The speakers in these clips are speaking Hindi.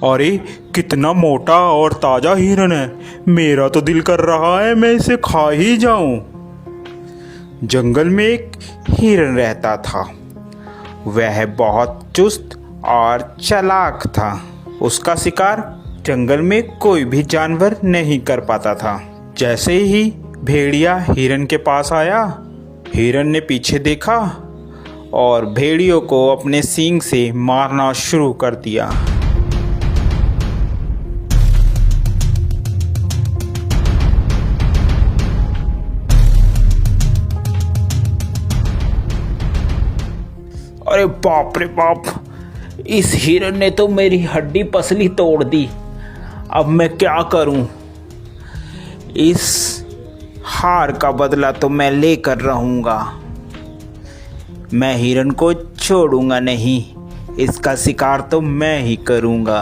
अरे कितना मोटा और ताजा हिरन है। मेरा तो दिल कर रहा है मैं इसे खा ही जाऊं। जंगल में एक हिरन रहता था। वह बहुत चुस्त और चालाक था। उसका शिकार जंगल में कोई भी जानवर नहीं कर पाता था। जैसे ही भेड़िया हिरन के पास आया, हिरन ने पीछे देखा और भेड़ियों को अपने सींग से मारना शुरू कर दिया। अरे बाप रे बाप, इस हिरन ने तो मेरी हड्डी पसली तोड़ दी। अब मैं क्या करूं? इस हार का बदला तो मैं लेकर रहूंगा। मैं हिरन को छोड़ूंगा नहीं। इसका शिकार तो मैं ही करूंगा।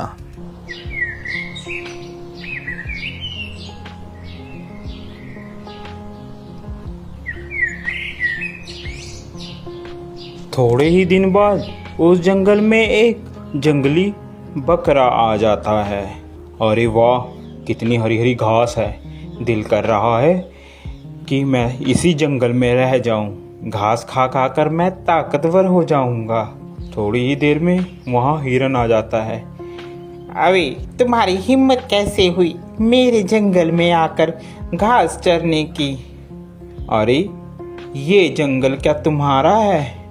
थोड़े ही दिन बाद उस जंगल में एक जंगली बकरा आ जाता है। अरे वाह, कितनी हरी हरी घास है। दिल कर रहा है कि मैं इसी जंगल में रह जाऊं। घास खा खा कर मैं ताकतवर हो जाऊंगा। थोड़ी ही देर में वहाँ हिरन आ जाता है। अरे तुम्हारी हिम्मत कैसे हुई मेरे जंगल में आकर घास चरने की? अरे ये जंगल क्या तुम्हारा है?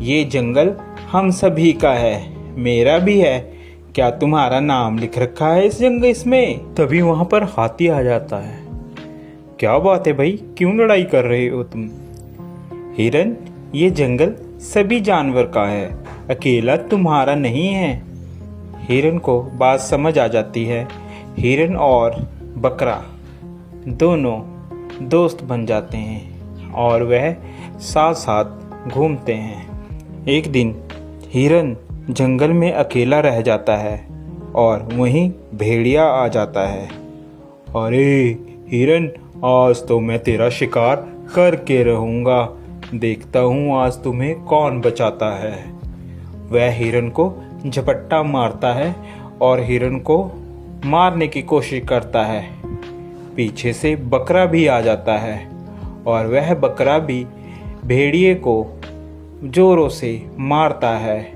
ये जंगल हम सभी का है, मेरा भी है। क्या तुम्हारा नाम लिख रखा है इस जंगल इसमें? तभी वहां पर हाथी आ जाता है। क्या बात है भाई, क्यों लड़ाई कर रहे हो तुम? हिरन, ये जंगल सभी जानवर का है, अकेला तुम्हारा नहीं है। हिरन को बात समझ आ जाती है। हिरन और बकरा दोनों दोस्त बन जाते हैं और वह साथ साथ घूमते हैं। एक दिन हिरन जंगल में अकेला रह जाता है और वहीं भेड़िया आ जाता है। अरे हिरन, आज तो मैं तेरा शिकार करके रहूंगा। देखता हूँ आज तुम्हें कौन बचाता है। वह हिरन को झपट्टा मारता है और हिरन को मारने की कोशिश करता है। पीछे से बकरा भी आ जाता है और वह बकरा भी भेड़िए को जोरों से मारता है।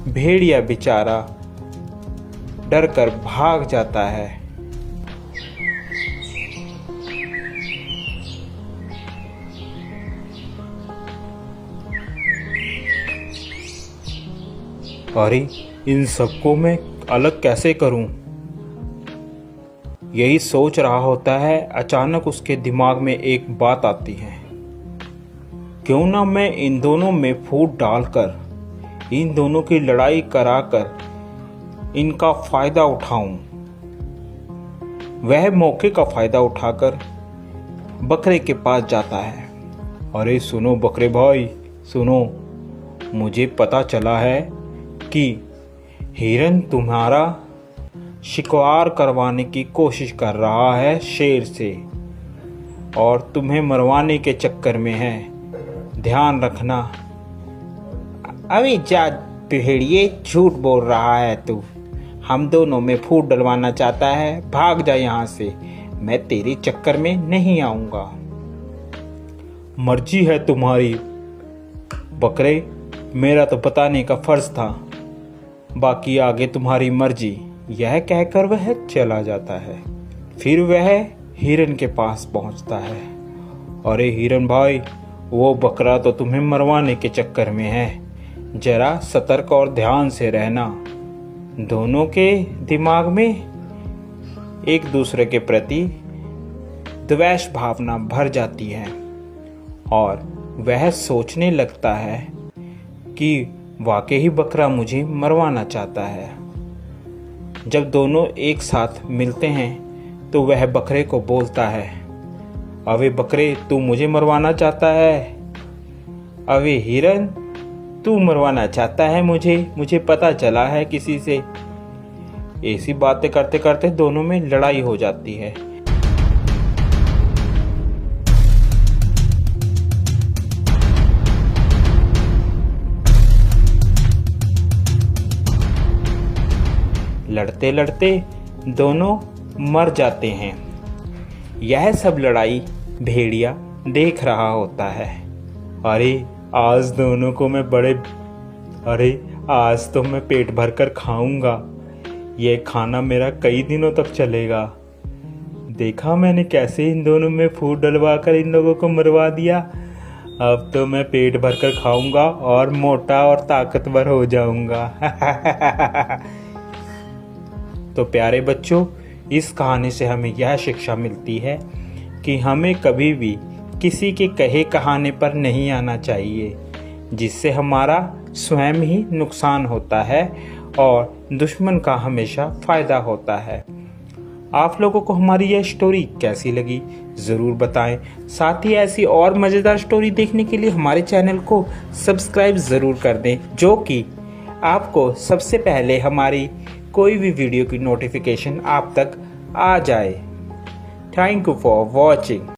भेड़िया बेचारा डरकर भाग जाता है। अरे इन सबको मैं अलग कैसे करूं? यही सोच रहा होता है, अचानक उसके दिमाग में एक बात आती है। क्यों ना मैं इन दोनों में फूट डालकर इन दोनों की लड़ाई कराकर इनका फायदा उठाऊं। वह मौके का फायदा उठाकर बकरे के पास जाता है। अरे सुनो बकरे भाई, सुनो, मुझे पता चला है कि हिरन तुम्हारा शिकार करवाने की कोशिश कर रहा है शेर से और तुम्हें मरवाने के चक्कर में है। ध्यान रखना। अभी जा भेड़िए, झूठ बोल रहा है तू। हम दोनों में फूट डलवाना चाहता है। भाग जा यहाँ से, मैं तेरे चक्कर में नहीं आऊंगा। मर्जी है तुम्हारी बकरे, मेरा तो बताने का फर्ज था, बाकी आगे तुम्हारी मर्जी। यह कहकर वह चला जाता है। फिर वह हिरन के पास पहुंचता है। अरे हिरन भाई, वो बकरा तो तुम्हें मरवाने के चक्कर में है। जरा सतर्क और ध्यान से रहना। दोनों के दिमाग में एक दूसरे के प्रति द्वेष भावना भर जाती है और वह सोचने लगता है कि वाकई ही बकरा मुझे मरवाना चाहता है। जब दोनों एक साथ मिलते हैं तो वह बकरे को बोलता है, अबे बकरे, तू मुझे मरवाना चाहता है? अबे हिरन, तू मरवाना चाहता है मुझे पता चला है किसी से। ऐसी बातें करते करते दोनों में लड़ाई हो जाती है। लड़ते लड़ते दोनों मर जाते हैं। यह सब लड़ाई भेड़िया देख रहा होता है। अरे आज दोनों को मैं आज तो मैं पेट भर कर खाऊंगा। यह खाना मेरा कई दिनों तक चलेगा। देखा मैंने कैसे इन दोनों में फूट डलवा कर इन लोगों को मरवा दिया। अब तो मैं पेट भर कर खाऊंगा और मोटा और ताकतवर हो जाऊंगा। तो प्यारे बच्चों, इस कहानी से हमें यह शिक्षा मिलती है कि हमें कभी भी किसी के कहे कहाने पर नहीं आना चाहिए, जिससे हमारा स्वयं ही नुकसान होता है और दुश्मन का हमेशा फ़ायदा होता है। आप लोगों को हमारी यह स्टोरी कैसी लगी ज़रूर बताएं। साथ ही ऐसी और मज़ेदार स्टोरी देखने के लिए हमारे चैनल को सब्सक्राइब ज़रूर कर दें, जो कि आपको सबसे पहले हमारी कोई भी वीडियो की नोटिफिकेशन आप तक आ जाए। Thank you for watching.